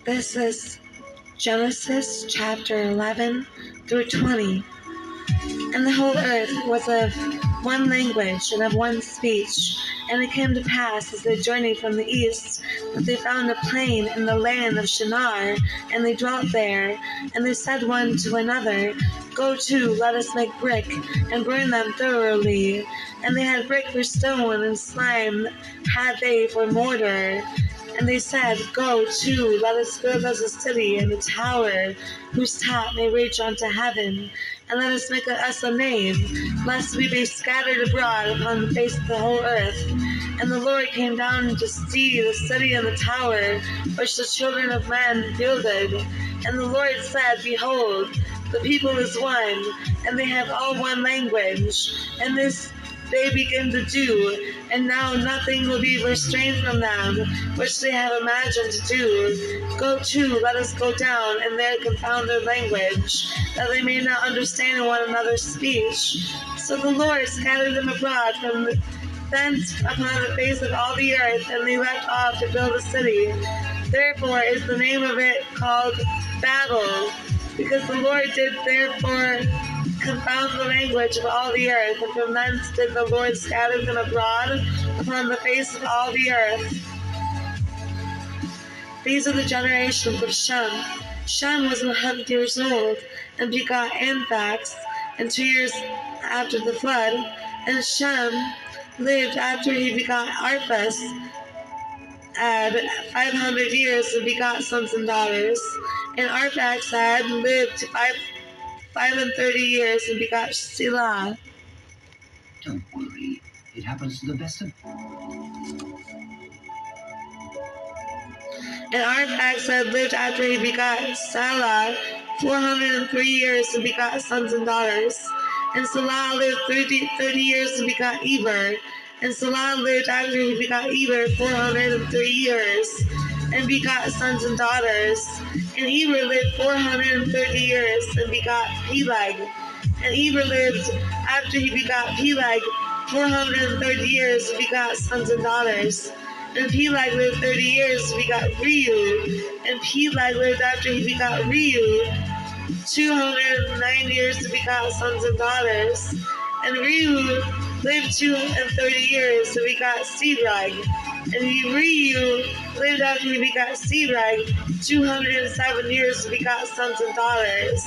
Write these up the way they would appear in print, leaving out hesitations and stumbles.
This is Genesis chapter 11 through 20. And the whole earth was of one language and of one speech. And it came to pass, as they journeyed from the east, that they found a plain in the land of Shinar, and they dwelt there. And they said one to another, Go to, let us make brick, and burn them thoroughly. And they had brick for stone, and slime had they for mortar. And they said, Go to, let us build us a city and a tower, whose top may reach unto heaven. And let us make us a name, lest we be scattered abroad upon the face of the whole earth. And the Lord came down to see the city and the tower, which the children of men builded. And the Lord said, Behold, the people is one, and they have all one language. And this they begin to do, and now nothing will be restrained from them, which they have imagined to do. Go to, let us go down, and there confound their language, that they may not understand one another's speech. So the Lord scattered them abroad from thence upon the face of all the earth, and they left off to build a city. Therefore is the name of it called Babel, because the Lord did therefore confound the language of all the earth, and from thence did the Lord scatter them abroad upon the face of all the earth. These are the generations of Shem. Shem was 100 years old, and begot Anthax, and 2 years after the flood. And Shem lived after he begot Arphas, had 500 years, and begot sons and daughters. And Arphaxad lived 530 years, and begot Selah. Don't worry, it happens to the best of... And Arphaxad lived after he begot Salah 403 years, and begot sons and daughters. And Salah lived 30 years, and begot Eber. And Salah lived after he begot Eber 403 years, and begot sons and daughters. And Eber lived 430 years, and begot Peleg. And Eber lived after he begot Peleg 430 years, and begot sons and daughters. And Peleg lived 30 years, and begot Reu. And Peleg lived after he begot Reu 209 years, and begot sons and daughters. And Reu lived 230 years, and begot Serug. And Reu lived after he begot Serug 207 years, and begot sons and daughters.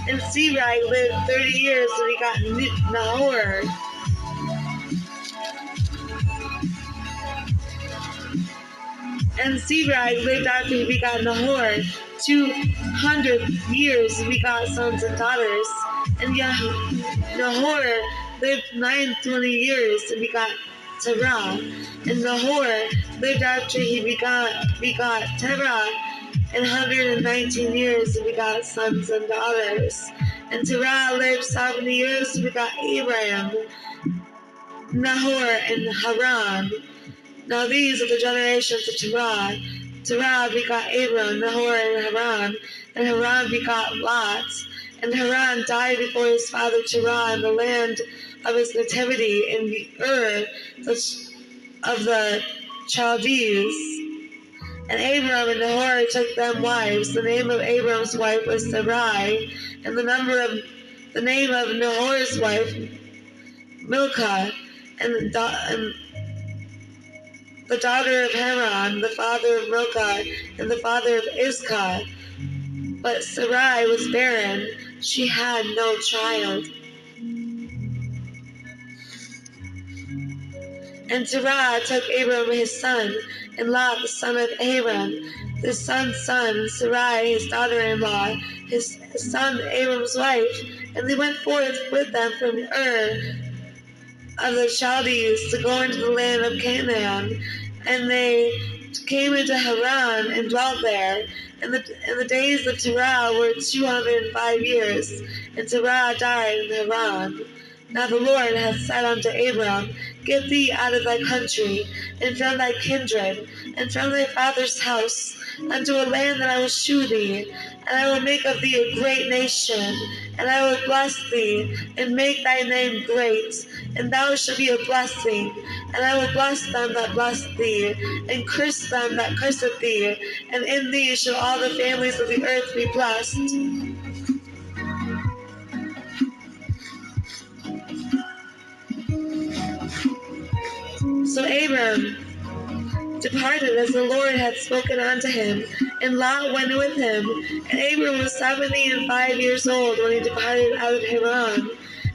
And Serug lived 30 years, and begot Nahor. And Serug lived after he begot Nahor 200 years, and begot sons and daughters. And Nahor lived 920 years, and begot Terah. And Nahor lived after he begot Terah 119 years, and begot sons and daughters. And Terah lived 70 years, and begot Abraham, Nahor, and Haran. Now these are the generations of Terah. Terah begot Abram, Nahor, and Haran. And Haran begot Lot. And Haran died before his father Terah in the land of his nativity, in the Ur of the Chaldees. And Abram and Nahor took them wives. The name of Abram's wife was Sarai, and the name of Nahor's wife Milcah, and the daughter of Haran, the father of Milcah, and the father of Iscah. But Sarai was barren; she had no child. And Terah took Abram his son, and Lot the son of Haran, his son's son, Sarai his daughter-in-law, his son Abram's wife, and they went forth with them from Ur of the Chaldees to go into the land of Canaan. And they came into Haran and dwelt there. And the days of Terah were 205 years, and Terah died in Haran. Now the Lord hath said unto Abram, Get thee out of thy country, and from thy kindred, and from thy father's house, unto a land that I will shew thee, and I will make of thee a great nation, and I will bless thee, and make thy name great, and thou shalt be a blessing, and I will bless them that bless thee, and curse them that curseth thee, and in thee shall all the families of the earth be blessed. So Abram departed as the Lord had spoken unto him, and Lot went with him. And Abram was 75 years old when he departed out of Haran.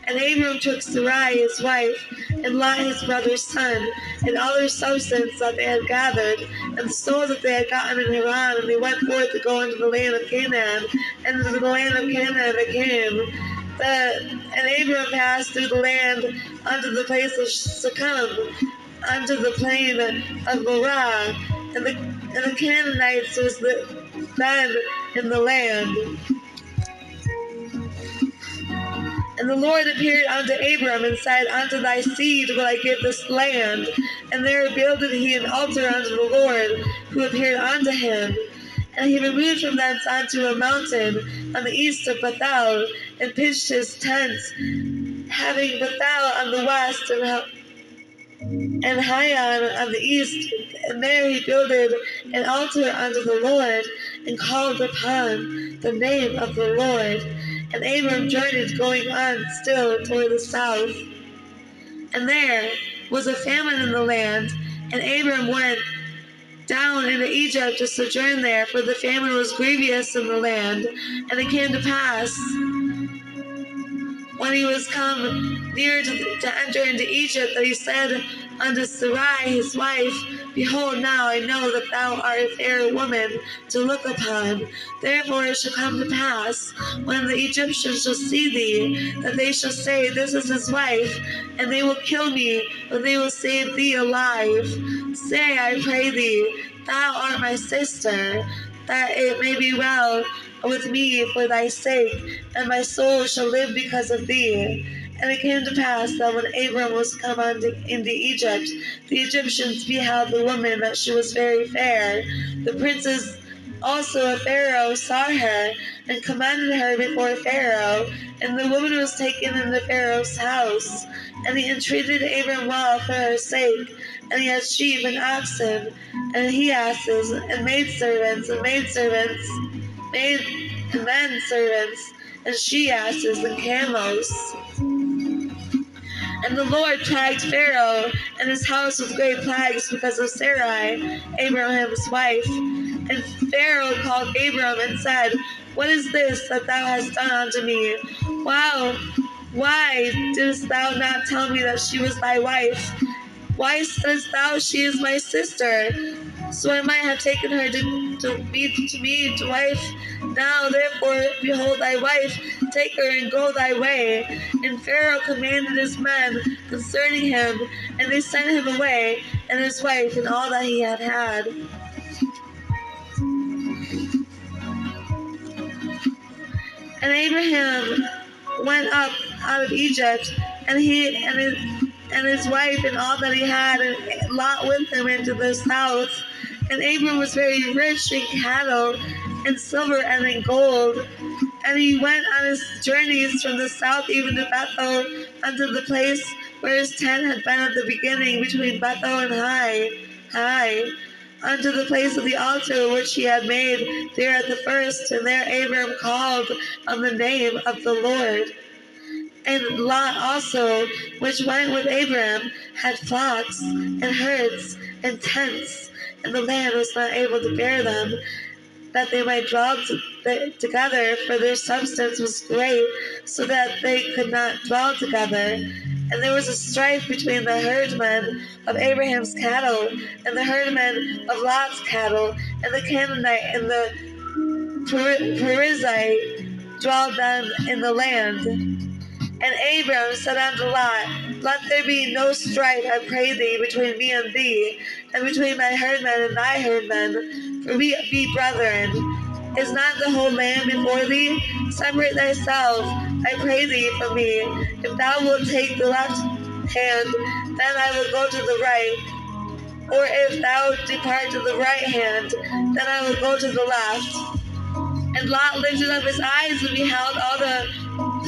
And Abram took Sarai his wife, and Lot his brother's son, and all their substance that they had gathered, and the souls that they had gotten in Haran, and they went forth to go into the land of Canaan, and into the land of Canaan they came. And Abram passed through the land unto the place of Shechem, unto the plain of Morah, and the Canaanites was then in the land. And the Lord appeared unto Abram, and said, Unto thy seed will I give this land. And there builded he an altar unto the Lord, who appeared unto him. And he removed from thence unto a mountain on the east of Bethel, and pitched his tents, having Bethel on the west, and Hayan on the east, and there he builded an altar unto the Lord, and called upon the name of the Lord. And Abram journeyed going on still toward the south. And there was a famine in the land, and Abram went down into Egypt to sojourn there, for the famine was grievous in the land. And it came to pass, when he was come near to enter into Egypt, that he said unto Sarai his wife, Behold, now I know that thou art a fair woman to look upon. Therefore it shall come to pass, when the Egyptians shall see thee, that they shall say, This is his wife, and they will kill me, but they will save thee alive. Say, I pray thee, Thou art my sister, that it may be well with me for thy sake, and my soul shall live because of thee. And it came to pass that when Abram was come into Egypt, the Egyptians beheld the woman, that she was very fair. The princes also of Pharaoh saw her, and commanded her before Pharaoh. And the woman was taken into Pharaoh's house. And he entreated Abram well for her sake. And he had sheep and oxen, and he asses, and maidservants, and men servants, and she asses, and camels. And the Lord plagued Pharaoh and his house with great plagues because of Sarai, Abraham's wife. And Pharaoh called Abram and said, What is this that thou hast done unto me? Why didst thou not tell me that she was thy wife? Why saidst thou, She is my sister? So I might have taken her to be to wife. Now therefore, behold thy wife, take her and go thy way. And Pharaoh commanded his men concerning him, and they sent him away, and his wife, and all that he had had. And Abraham went up out of Egypt, and he and his wife and all that he had, and Lot with him into the south. And Abram was very rich in cattle, in silver, and in gold. And he went on his journeys from the south even to Bethel, unto the place where his tent had been at the beginning, between Bethel and Hai, unto the place of the altar which he had made there at the first. And there Abram called on the name of the Lord. And Lot also, which went with Abram, had flocks and herds and tents, and the land was not able to bear them, that they might dwell together, for their substance was great, so that they could not dwell together. And there was a strife between the herdmen of Abraham's cattle and the herdmen of Lot's cattle, and the Canaanite and the Perizzite dwelled them in the land. And Abram said unto Lot, Let there be no strife, I pray thee, between me and thee, and between my herdmen and thy herdmen, for we be brethren. Is not the whole land before thee? Separate thyself, I pray thee for me. If thou wilt take the left hand, then I will go to the right. Or if thou depart to the right hand, then I will go to the left. And Lot lifted up his eyes and beheld all the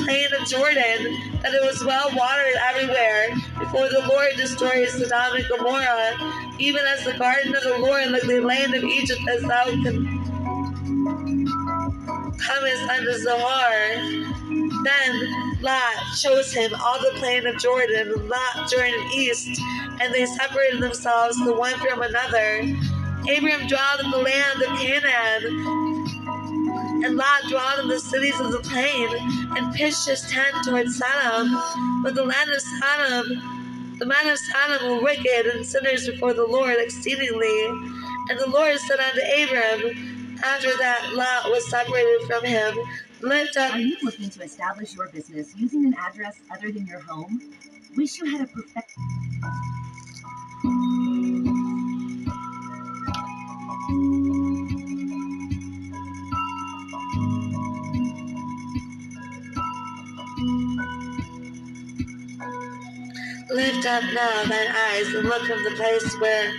plain of Jordan, that it was well watered everywhere, before the Lord destroyed Sodom and Gomorrah, even as the garden of the Lord, like the land of Egypt, as thou comest unto Zoar. Then Lot chose him all the plain of Jordan, and Lot journeyed east, and they separated themselves the one from another. Abram dwelled in the land of Canaan, and Lot dwelled in the cities of the plain, and pitched his tent towards Sodom. But the men of Sodom were wicked and sinners before the Lord exceedingly. And the Lord said unto Abram, after that Lot was separated from him, lift up. Are you looking to establish your business using an address other than your home? Wish you had a perfect. Lift up now thine eyes, and look from the place where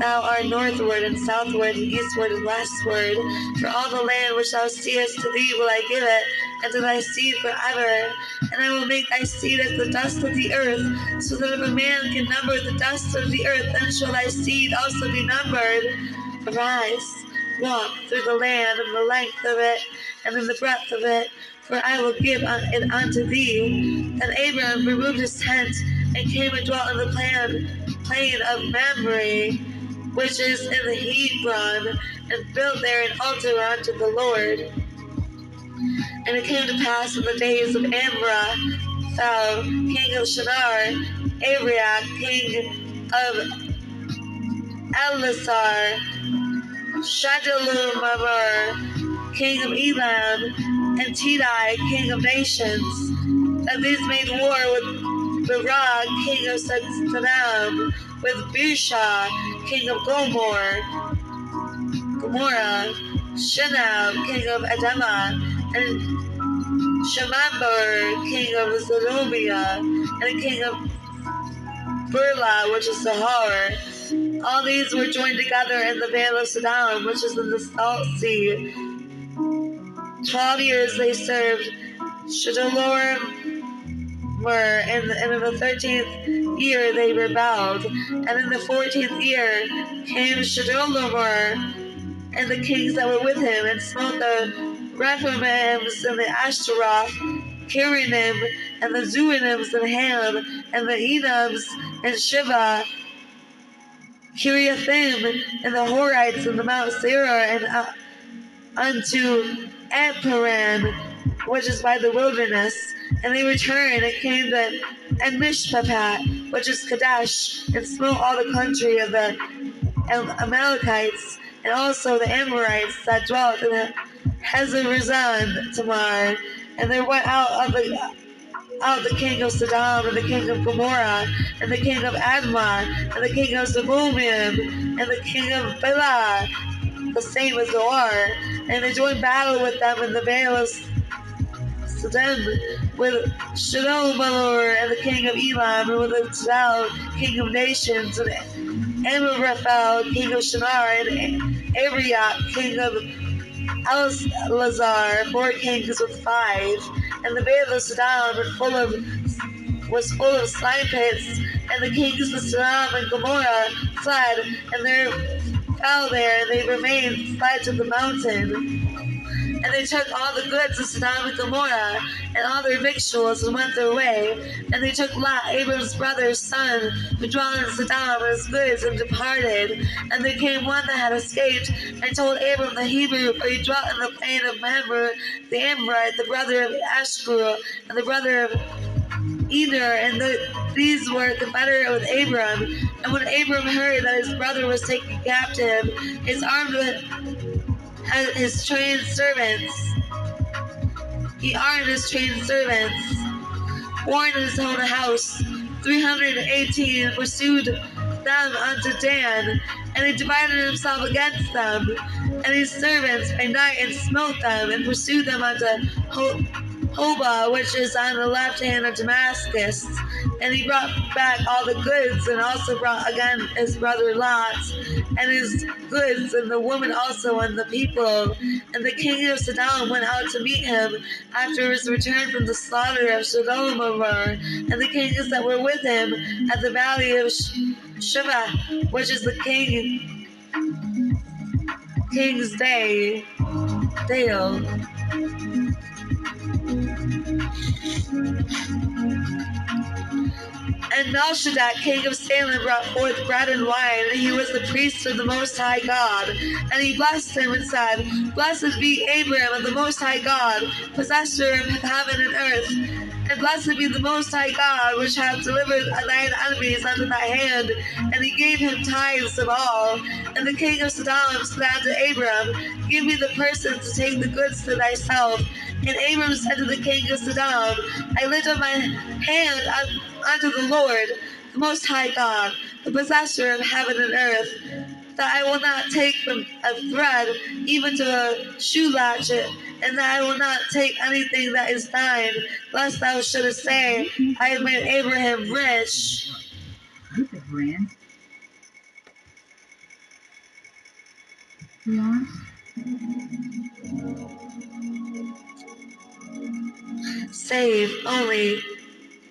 thou art northward, and southward, and eastward, and westward. For all the land which thou seest, to thee will I give it, and to thy seed forever. And I will make thy seed as the dust of the earth, so that if a man can number the dust of the earth, then shall thy seed also be numbered. Arise, walk through the land in the length of it, and in the breadth of it, for I will give it unto thee. Then Abram removed his tent, and came and dwelt in the plain of Mamre, which is in the Hebron, and built there an altar unto the Lord. And it came to pass in the days of Amraphel, king of Shinar, Ariak, king of Elasar, Shadalumamar, king of Elam, and Tidai, king of nations, that these made war with Barak, king of Saddam, with Birsha, king of Gomorrah, Shinab, king of Adama, and Shemambur, king of Zerobia, and king of Burla, which is Sahar. All these were joined together in the vale of Saddam, which is in the Salt Sea. 12 years they served Shadalorim, and in the 13th year they rebelled, and in the 14th year came Shadolomar and the kings that were with him, and smote the Rephaims and the Ashtaroth, Kirinim, and the Zuanims and Ham, and the Enams and Shiva, Kiriathim, and the Horites, and the Mount Seir, and unto Eparan, which is by the wilderness. And they returned and came to Mishpapat, which is Kadesh, and smote all the country of the Amalekites, and also the Amorites that dwelt in Hazar-Razan Tamar. And there went out the king of Sodom, and the king of Gomorrah, and the king of Admah, and the king of Zeboim, and the king of Bela, the same as Zoar. And they joined battle with them in the vale of Siddim, with Shadolmalor, and the king of Elam, and with Tidal, king of nations, and Amraphel, king of Shinar, and Ariak, king of Elazar, 4 kings with 5. And the vale of Sodom was full of slime pits, and the kings of Sodom and Gomorrah fled, and they fell there, and they remained, fled to the mountain. And they took all the goods of Sodom and Gomorrah, and all their victuals, and went their way. And they took Lot, Abram's brother's son, who dwelt in Sodom, and his goods, and departed. And there came one that had escaped, and told Abram the Hebrew, for he dwelt in the plain of Mamre, the Amorite, the brother of Ashkur, and the brother of Eder, and these were confederate with Abram. And when Abram heard that his brother was taken captive, his armed with his trained servants. He armed his trained servants, warned his own house, 318, and pursued them unto Dan, and he divided himself against them, and his servants by night, and smote them, and pursued them unto Hobah, which is on the left hand of Damascus. And he brought back all the goods, and also brought again his brother Lot, and his goods, and the woman also, and the people. And the king of Sodom went out to meet him after his return from the slaughter of Sodom, and the kings that were with him at the valley of Shiva, which is the king's Dale. And Melchizedek, king of Salem, brought forth bread and wine, and he was the priest of the Most High God. And he blessed him and said, Blessed be Abram of the Most High God, possessor of heaven and earth. And blessed be the Most High God, which hath delivered thine enemies unto thy hand. And he gave him tithes of all. And the king of Sodom said unto Abram, Give me the persons to take the goods to thyself. And Abram said to the king of Sodom, I lift up my hand unto the Lord, the Most High God, the possessor of heaven and earth, that I will not take from a thread even to a shoe latchet, and that I will not take anything that is thine, lest thou shouldest say, I have made Abraham rich. Perfect, Rand. Yeah. Save only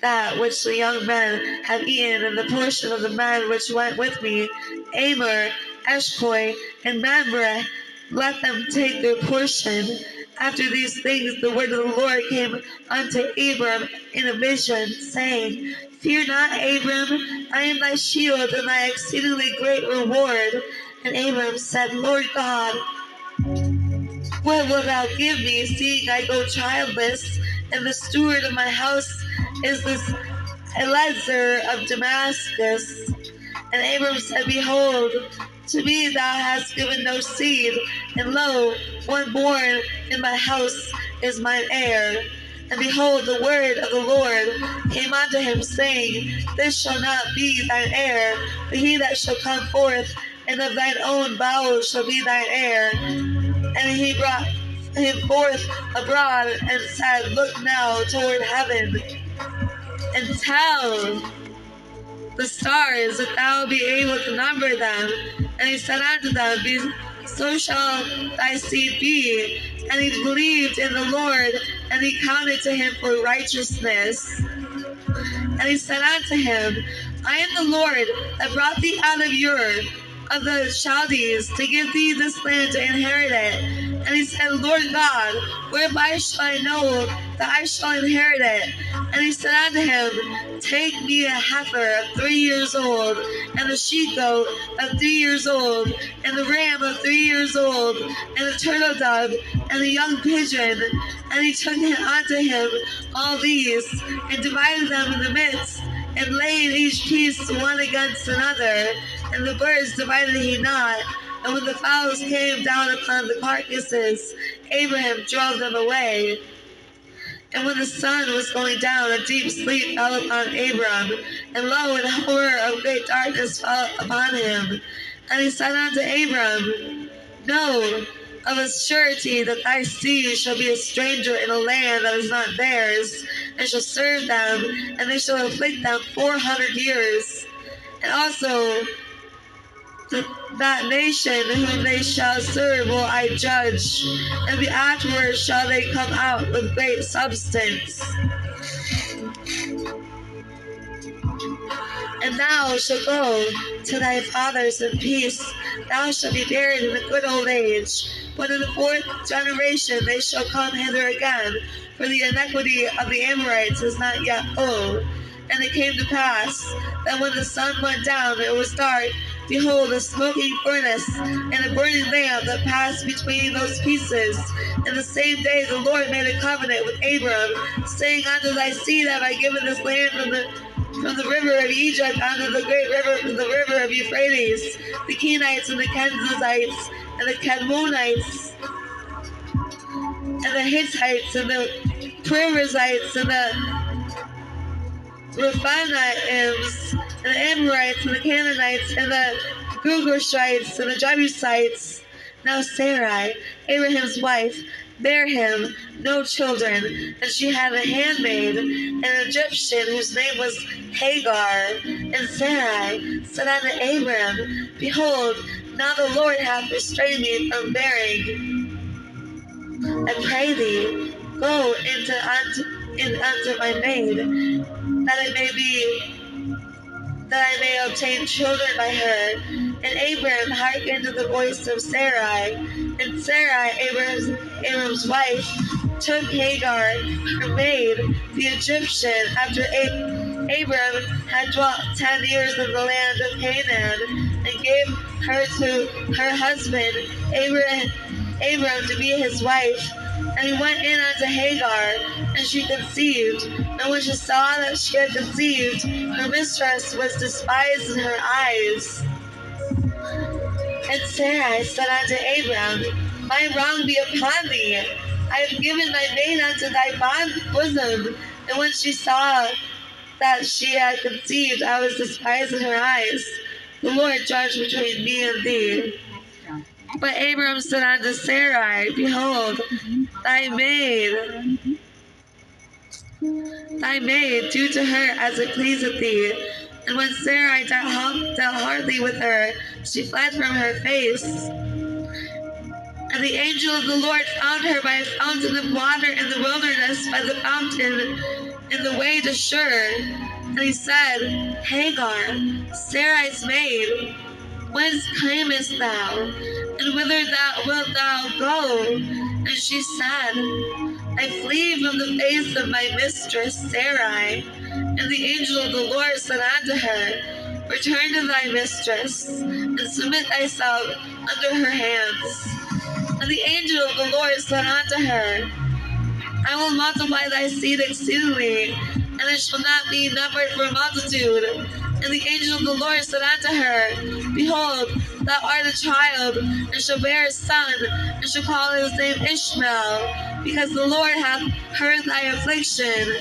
that which the young men have eaten, and the portion of the men which went with me, Amor, Eshkoi, and Mamre, let them take their portion. After these things the word of the Lord came unto Abram in a vision, saying, Fear not, Abram, I am thy shield and thy exceedingly great reward. And Abram said, Lord God, what wilt thou give me, seeing I go childless, and the steward of my house is this Eleazar of Damascus? And Abram said, Behold, to me thou hast given no seed, and lo, one born in my house is mine heir. And behold, the word of the Lord came unto him, saying, This shall not be thine heir, but he that shall come forth, and of thine own bowels shall be thine heir. And he brought him forth abroad, and said, Look now toward heaven, and tell the stars, that thou be able to number them. And he said unto them, So shall thy seed be. And he believed in the Lord, and he counted to him for righteousness. And he said unto him, I am the Lord that brought thee out of Ur of the Chaldees to give thee this land to inherit it. And he said, Lord God, whereby shall I know that I shall inherit it? And he said unto him, Take me a heifer of 3 years old, and a she-goat of 3 years old, and a ram of 3 years old, and a turtle dove, and a young pigeon. And he took unto him all these, and divided them in the midst, and laid each piece one against another. And the birds divided he not. And when the fowls came down upon the carcasses, Abraham drove them away. And when the sun was going down, a deep sleep fell upon Abram, and lo, an horror of great darkness fell upon him. And he said unto Abram, Know of a surety that thy seed shall be a stranger in a land that is not theirs, and shall serve them, and they shall afflict them 400 years. And also that nation whom they shall serve will I judge, and afterwards shall they come out with great substance. And thou shalt go to thy fathers in peace. Thou shalt be buried in a good old age. But in the 4th generation they shall come hither again, for the iniquity of the Amorites is not yet full. And it came to pass that when the sun went down, it was dark. Behold, a smoking furnace and a burning lamp that passed between those pieces. And the same day the Lord made a covenant with Abram, saying, Unto thy seed have I given this land from the river of Egypt unto the great river, from the river of Euphrates, the Kenites and the Kenizzites and the Kadmonites and the Hittites and the Perizzites and the Rephaims and the Amorites and the Canaanites and the Girgashites and the Jebusites Now Sarai, Abraham's wife, bare him no children, and she had a handmaid, an Egyptian, whose name was Hagar. And Sarai said unto Abram, Behold, now the Lord hath restrained me from bearing. I pray thee, go in unto my maid, that I may obtain children by her. And Abram hearkened to the voice of Sarai. And Sarai, Abram's wife, took Hagar, her maid, the Egyptian, after Abram had dwelt 10 years in the land of Canaan, and gave her to her husband, Abram to be his wife. And he went in unto Hagar, and she conceived. And when she saw that she had conceived, her mistress was despised in her eyes. And Sarai said unto Abram, My wrong be upon thee. I have given my maid unto thy bosom. And when she saw that she had conceived, I was despised in her eyes. The Lord judge between me and thee. But Abram said unto Sarai, Behold, thy maid, do to her as it pleaseth thee. And when Sarai dealt hardly with her, she fled from her face. And the angel of the Lord found her by a fountain of water in the wilderness, by the fountain in the way to Shur. And he said, Hagar, Sarai's maid, whence camest thou? And whither wilt thou go? And she said, I flee from the face of my mistress Sarai. And the angel of the Lord said unto her, Return to thy mistress, and submit thyself under her hands. And the angel of the Lord said unto her, I will multiply thy seed exceedingly, and it shall not be numbered for multitude. And the angel of the Lord said unto her, Behold, thou art a child, and shalt bear a son, and shall call his name Ishmael, because the Lord hath heard thy affliction.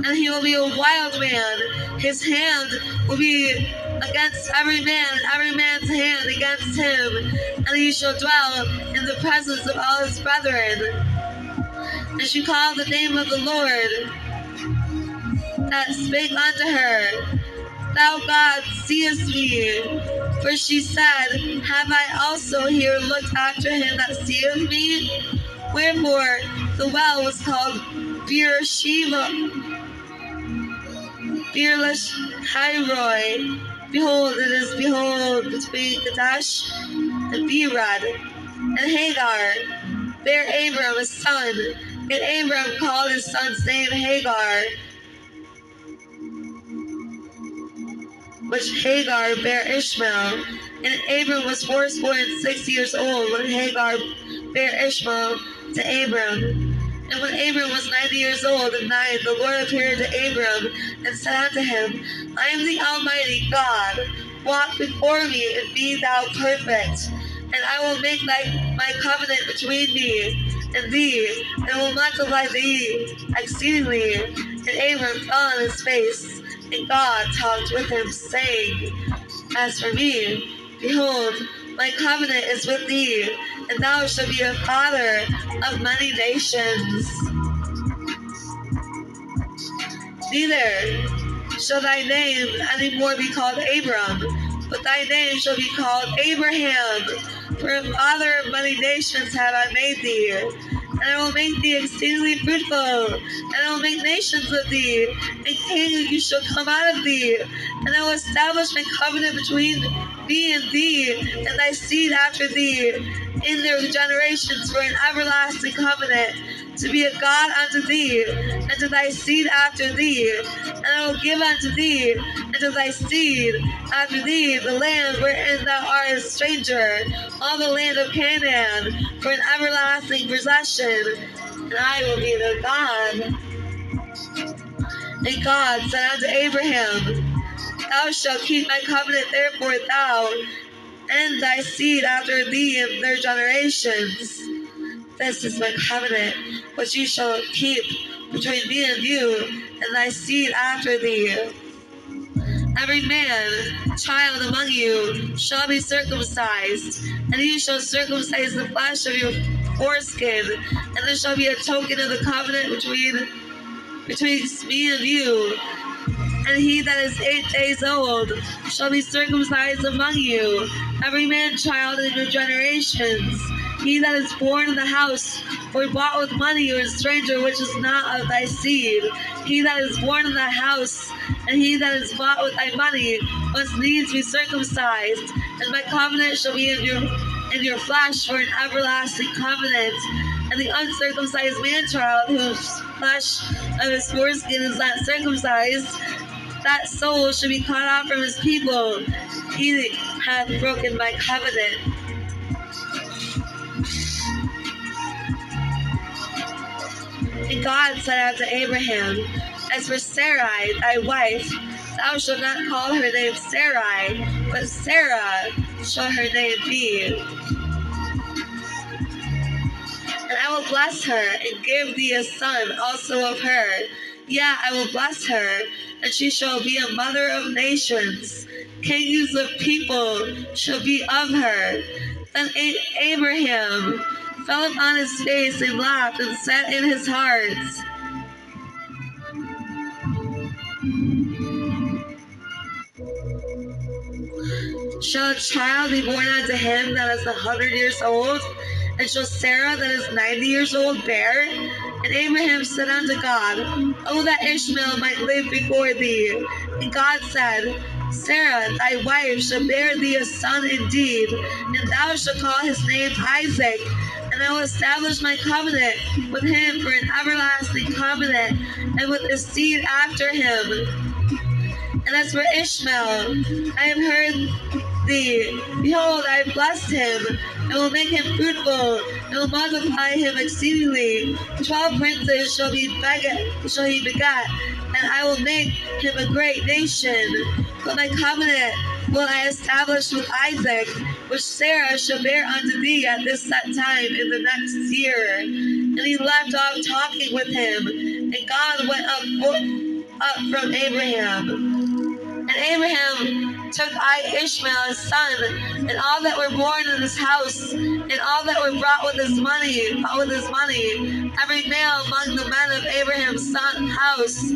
And he will be a wild man. His hand will be against every man, and every man's hand against him. And he shall dwell in the presence of all his brethren. And she called the name of the Lord that spake unto her, Thou God seest me. For she said, Have I also here looked after him that seeth me? Wherefore the well was called Beerleshai. Behold, it is between Kadesh and Berad. And Hagar bare Abram a son, and Abram called his son's name Hagar, which Hagar bare Ishmael. And Abram was fourscore and 6 years old when Hagar bare Ishmael to Abram. And when Abram was 90 years old and 9, the Lord appeared to Abram and said unto him, I am the Almighty God. Walk before me and be thou perfect. And I will make my covenant between me and thee, and will multiply thee exceedingly. And Abram fell on his face, and God talked with him, saying, As for me, behold, my covenant is with thee, and thou shalt be a father of many nations. Neither shall thy name any more be called Abram, but thy name shall be called Abraham, for a father of many nations have I made thee. And I will make thee exceedingly fruitful, and I will make nations of thee, and kings shall come out of thee. And I will establish my covenant between me and thee, and thy seed after thee, in their generations for an everlasting covenant, to be a God unto thee, and to thy seed after thee. And I will give unto thee, and to thy seed after thee, the land wherein thou art a stranger, all the land of Canaan, for an everlasting possession, and I will be their God. And God said unto Abraham, Thou shalt keep my covenant, therefore thou and thy seed after thee in their generations. This is my covenant, which you shall keep between me and you, and thy seed after thee. Every man, child among you shall be circumcised, and you shall circumcise the flesh of your foreskin, and there shall be a token of the covenant between me and you. And he that is 8 days old shall be circumcised among you, every man child in your generations. He that is born in the house, or bought with money, or a stranger which is not of thy seed. He that is born in the house, and he that is bought with thy money, must needs be circumcised. And my covenant shall be in your flesh for an everlasting covenant. And the uncircumcised man child, whose flesh of his foreskin is not circumcised, that soul should be cut off from his people. He hath broken my covenant. And God said unto Abraham, As for Sarai, thy wife, thou shalt not call her name Sarai, but Sarah shall her name be. And I will bless her, and give thee a son also of her. Yeah, I will bless her, and she shall be a mother of nations. Kings of people shall be of her. Then Abraham fell upon his face and laughed, and said in his heart, Shall a child be born unto him that is 100 years old? And shall Sarah that is 90 years old bear? And Abraham said unto God, O that Ishmael might live before thee. And God said, Sarah, thy wife, shall bear thee a son indeed, and thou shalt call his name Isaac. And I will establish my covenant with him for an everlasting covenant, and with his seed after him. And as for Ishmael, I have heard thee. Behold, I have blessed him, and will make him fruitful, and will multiply him exceedingly. 12 princes shall he beget, and I will make him a great nation. But my covenant will I establish with Isaac, which Sarah shall bear unto thee at this set time in the next year. And he left off talking with him, and God went up from Abraham. And Abraham took Ishmael his son, and all that were born in his house, and all that were brought with his money, every male among the men of Abraham's house,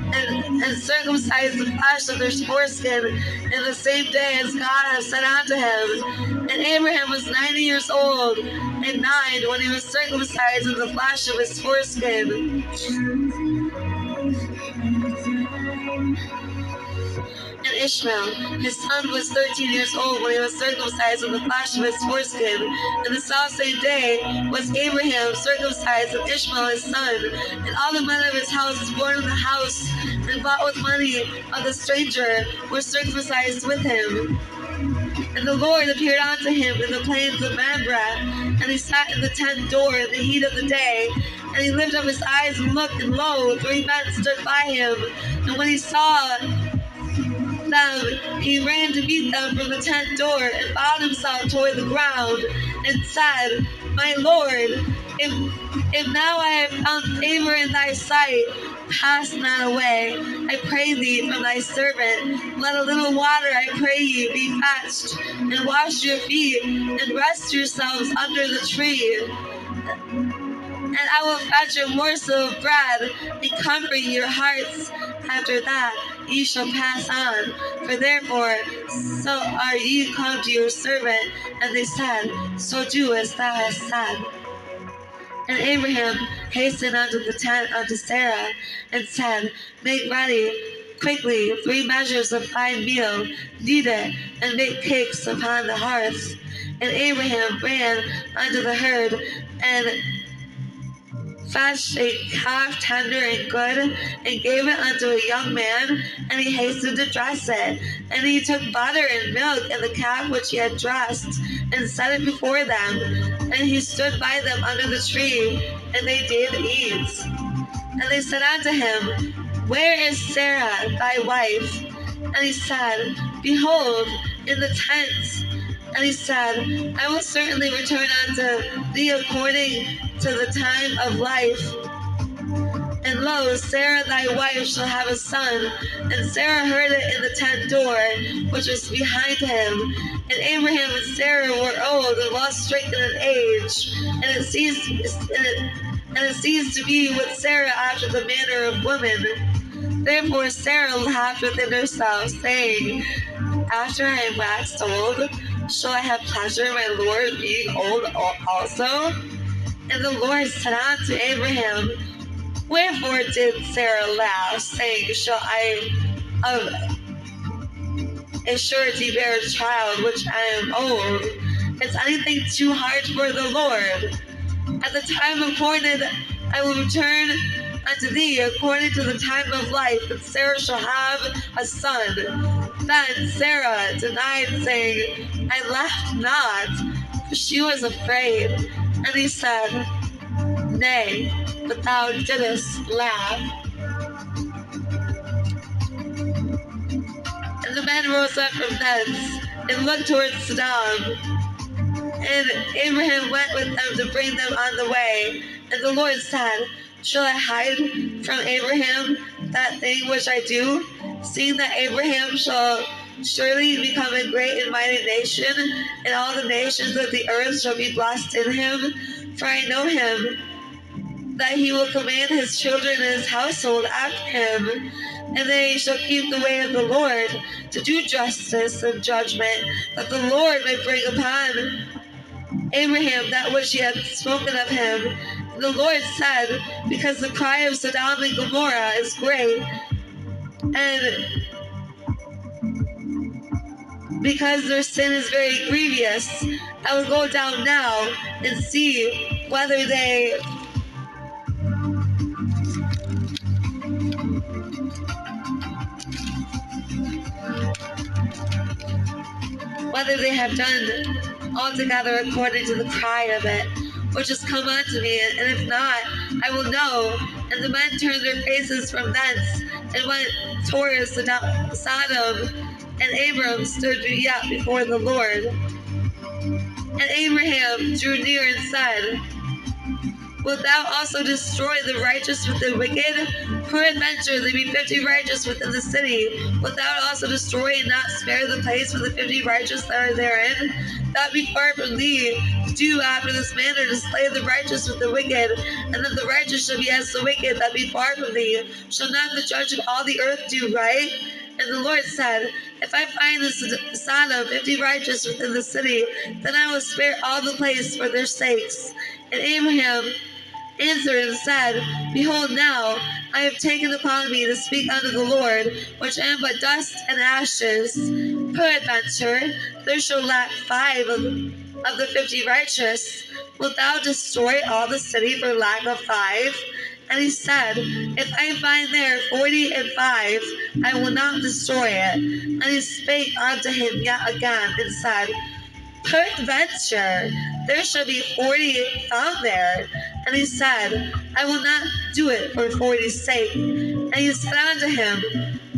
and circumcised the flesh of their foreskin in the same day as God had said unto him. And Abraham was 90 years old and 9 when he was circumcised in the flesh of his foreskin. And Ishmael, his son, was 13 years old when he was circumcised in the flesh of his foreskin. And the selfsame day was Abraham circumcised, and Ishmael his son, and all the men of his house born in the house and bought with money of the stranger were circumcised with him. And the Lord appeared unto him in the plains of Mamre, and he sat in the tent door in the heat of the day. And he lifted up his eyes and looked, and lo, 3 men stood by him. And when he saw them, he ran to meet them from the tent door, and bowed himself toward the ground, and said, My Lord, if now I have found favor in thy sight, pass not away, I pray thee, from thy servant. Let a little water, I pray you, be fetched, and wash your feet, and rest yourselves under the tree. And I will fetch a morsel of bread, and comfort your hearts. After that ye shall pass on, for therefore so are ye come to your servant. And they said, So do as thou hast said. And Abraham hastened unto the tent unto Sarah, and said, Make ready quickly 3 measures of fine meal, knead it, and make cakes upon the hearth. And Abraham ran unto the herd, and fetched a calf tender and good, and gave it unto a young man, and he hastened to dress it. And he took butter and milk and the calf which he had dressed, and set it before them. And he stood by them under the tree, and they did eat. And they said unto him, Where is Sarah thy wife? And he said, Behold, in the tent. And he said, I will certainly return unto thee according to the time of life. And lo, Sarah thy wife shall have a son. And Sarah heard it in the tent door, which was behind him. And Abraham and Sarah were old and well stricken in age. And it ceased to be with Sarah after the manner of women. Therefore Sarah laughed within herself, saying, After I am waxed old, shall I have pleasure in my Lord being old also? And the Lord said unto Abraham, Wherefore did Sarah laugh, saying, Shall I of a surety bear a child which I am old? Is anything too hard for the Lord? At the time appointed I will return unto thee according to the time of life, and Sarah shall have a son. Then Sarah denied, saying, I laughed not, for she was afraid. And he said, Nay, but thou didst laugh. And the men rose up from thence, and looked towards Sodom. And Abraham went with them to bring them on the way. And the Lord said, Shall I hide from Abraham that thing which I do, seeing that Abraham shall surely become a great and mighty nation, and all the nations of the earth shall be blessed in him? For I know him, that he will command his children and his household after him, and they shall keep the way of the Lord, to do justice and judgment, that the Lord may bring upon Abraham that which he had spoken of him. And the Lord said, Because the cry of Sodom and Gomorrah is great, and because their sin is very grievous, I will go down now and see whether they have done altogether according to the cry of it, which has come unto me, and if not, I will know. And the men turned their faces from thence, and went towards Sodom, and Abram stood yet before the Lord. And Abraham drew near and said, Wilt thou also destroy the righteous with the wicked? Peradventure there be 50 righteous within the city. Wilt thou also destroy and not spare the place for the 50 righteous that are therein? That be far from thee, do after this manner to slay the righteous with the wicked, and that the righteous shall be as the wicked that be far from thee. Shall not the judge of all the earth do right? And the Lord said, If I find the Sodom 50 righteous within the city, then I will spare all the place for their sakes. And Abraham answered and said, Behold, now I have taken upon me to speak unto the Lord, which am but dust and ashes. Peradventure there shall lack 5 of the 50 righteous. Wilt thou destroy all the city for lack of 5? And he said, If I find there 40 and 5, I will not destroy it. And he spake unto him yet again and said, Peradventure there shall be 40 found there. And he said, I will not do it for 40's sake. And he said unto him,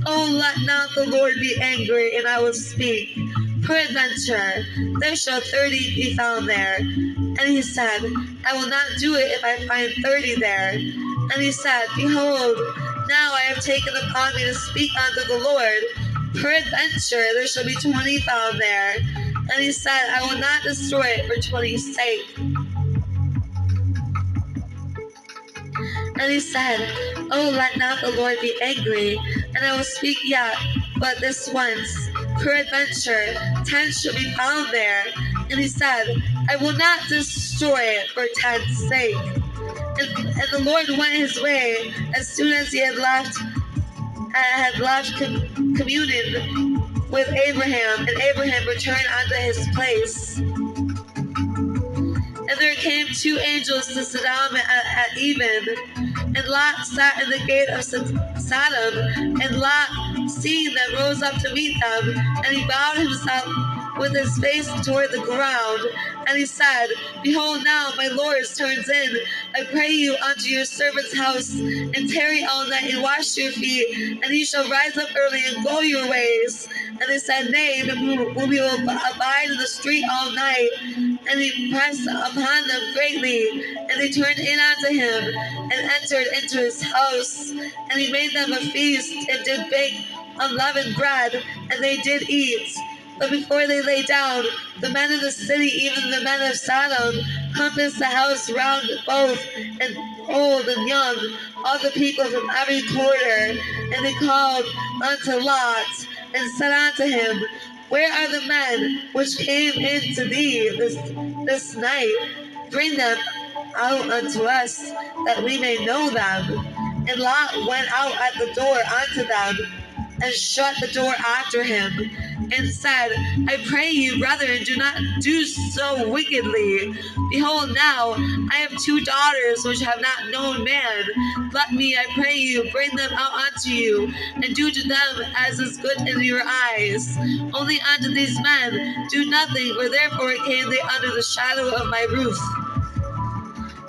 Oh, let not the Lord be angry, and I will speak. Peradventure there shall 30 be found there. And he said, I will not do it if I find 30 there. And he said, Behold, now I have taken upon me to speak unto the Lord. Peradventure there shall be 20 found there. And he said, I will not destroy it for 20's sake. And he said, Oh, let not the Lord be angry, and I will speak yet but this once. Peradventure 10 shall be found there. And he said, I will not destroy it for 10's sake. And the Lord went his way as soon as he had left communion with Abraham, and Abraham returned unto his place. And there came 2 angels to Sodom at even, and Lot sat in the gate of Sodom, and Lot, seeing them, rose up to meet them, and he bowed himself with his face toward the ground, and he said, Behold, now my Lord turns in. I pray you unto your servant's house, and tarry all night, and wash your feet, and ye shall rise up early and go your ways. And they said, Nay, we will abide in the street all night. And he pressed upon them greatly, and they turned in unto him, and entered into his house. And he made them a feast, and did bake unleavened bread, and they did eat. But before they lay down, the men of the city, even the men of Sodom, compassed the house round both, and old and young, all the people from every quarter. And they called unto Lot, and said unto him, Where are the men which came in to thee this night? Bring them out unto us, that we may know them. And Lot went out at the door unto them, and shut the door after him, and said, I pray you, brethren, do not do so wickedly. Behold, now I have 2 daughters which have not known man. Let me, I pray you, bring them out unto you, and do to them as is good in your eyes. Only unto these men do nothing, for therefore came they under the shadow of my roof.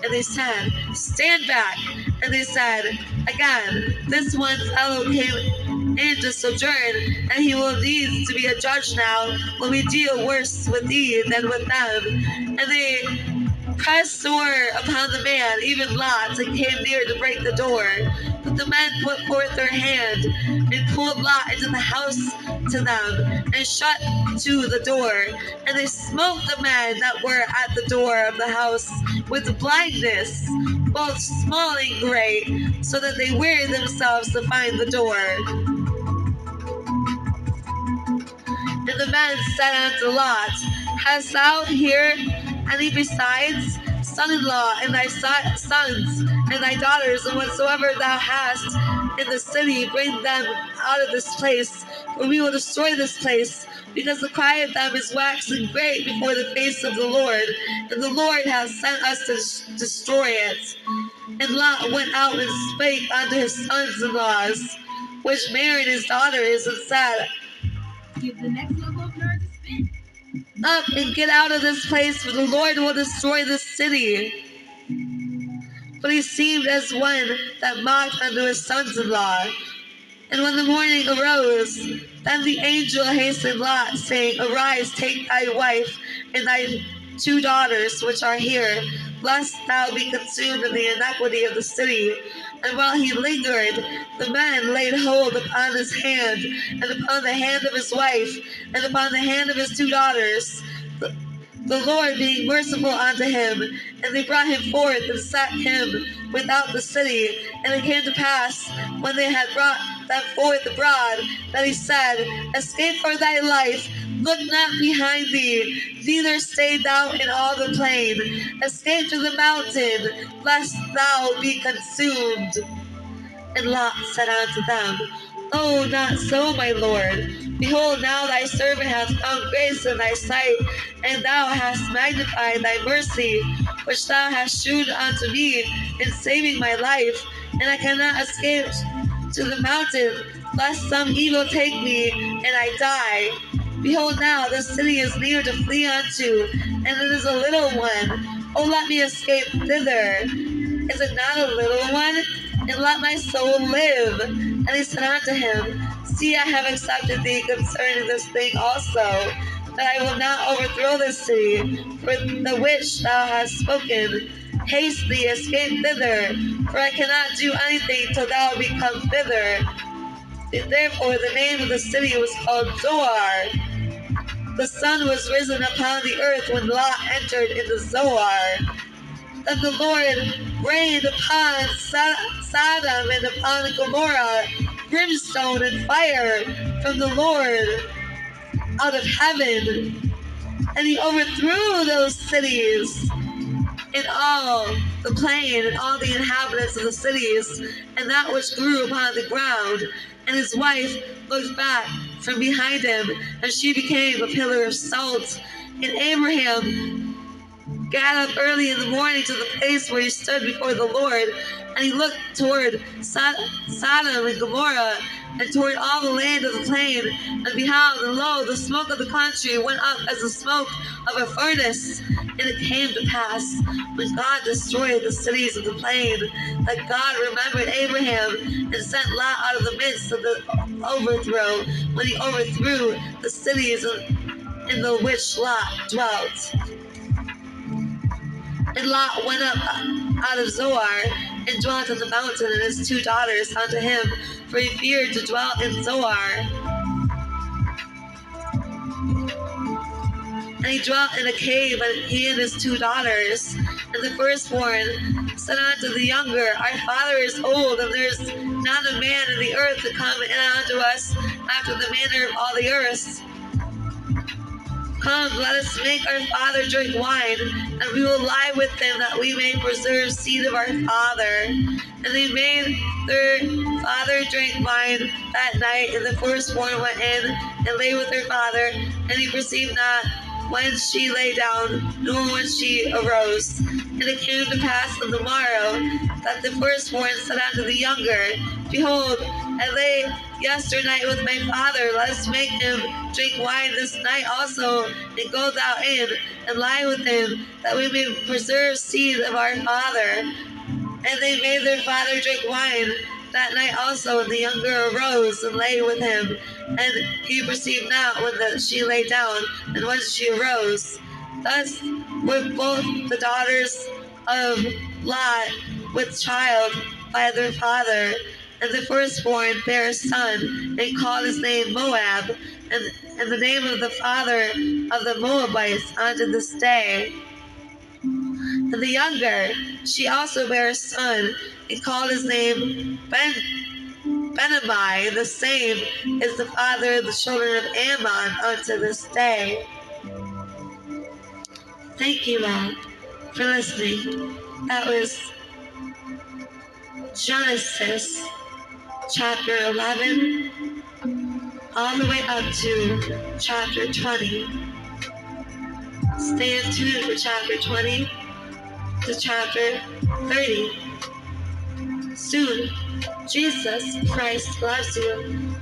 And they said, Stand back. And they said, Again, this one fellow came in to sojourn, and he will need to be a judge now, when we deal worse with thee than with them. And they pressed sore upon the man, even Lot, and came near to break the door. But the men put forth their hand, and pulled Lot into the house to them, and shut to the door. And they smote the men that were at the door of the house with blindness, both small and great, so that they wearied themselves to find the door. And the men said unto Lot, Hast thou here any besides son-in-law, and thy sons, and thy daughters, and whatsoever thou hast in the city, bring them out of this place, for we will destroy this place, because the cry of them is waxing great before the face of the Lord, and the Lord hath sent us to destroy it. And Lot went out and spake unto his sons-in-laws, which married his daughters, and said, Give the next level of nerd a spin. Up and get out of this place, for the Lord will destroy this city. But he seemed as one that mocked unto his sons-in-law. And when the morning arose, then the angel hastened Lot, saying, Arise, take thy wife and thy 2 daughters which are here, lest thou be consumed in the iniquity of the city. And while he lingered, the men laid hold upon his hand, and upon the hand of his wife, and upon the hand of his 2 daughters, the Lord being merciful unto him. And they brought him forth, and set him without the city. And it came to pass, when they had brought them forth abroad, that he said, Escape for thy life, look not behind thee, neither stay thou in all the plain. Escape to the mountain, lest thou be consumed. And Lot said unto them, Oh, not so, my lord. Behold, now thy servant hath found grace in thy sight, and thou hast magnified thy mercy, which thou hast shewn unto me in saving my life. And I cannot escape to the mountain, lest some evil take me, and I die. Behold, now the city is near to flee unto, and it is a little one. Oh, let me escape thither. Is it not a little one? And let my soul live. And he said unto him, See, I have accepted thee concerning this thing also, that I will not overthrow this city, for the which thou hast spoken. Haste thee, escape thither, for I cannot do anything till thou be come thither. Therefore the name of the city was called Zoar. The sun was risen upon the earth when Lot entered into Zoar. Then the Lord rained upon Sodom and upon Gomorrah brimstone and fire from the Lord out of heaven. And he overthrew those cities and all the plain and all the inhabitants of the cities and that which grew upon the ground. And his wife looked back from behind him, and she became a pillar of salt. And Abraham got up early in the morning to the place where he stood before the Lord, and he looked toward Sodom and Gomorrah, and toward all the land of the plain, and behold, and lo, the smoke of the country went up as the smoke of a furnace. And it came to pass, when God destroyed the cities of the plain, that God remembered Abraham, and sent Lot out of the midst of the overthrow, when he overthrew the cities in the which Lot dwelt. And Lot went up out of Zoar and dwelt on the mountain, and his 2 daughters unto him, for he feared to dwell in Zoar. And he dwelt in a cave, and he and his 2 daughters. And the firstborn said unto the younger, Our father is old, and there is not a man in the earth to come in unto us after the manner of all the earth. Come, let us make our father drink wine, and we will lie with him, that we may preserve seed of our father. And they made their father drink wine that night, and the firstborn went in and lay with her father, and he perceived not when she lay down, nor when she arose. And it came to pass on the morrow that the firstborn said unto the younger, Behold, I lay yesternight with my father, let us make him drink wine this night also, and go thou in, and lie with him, that we may preserve seed of our father. And they made their father drink wine that night also, and the younger arose and lay with him, and he perceived not when she lay down, and when she arose. Thus were both the daughters of Lot with child by their father. And the firstborn bare a son, and called his name Moab, and the name of the father of the Moabites unto this day. And the younger, she also bare a son, and called his name Benamai. The same is the father of the children of Ammon unto this day. Thank you all for listening. That was Genesis chapter 11 all the way up to chapter 20. Stay tuned for chapter 20 to chapter 30. Soon, Jesus Christ loves you.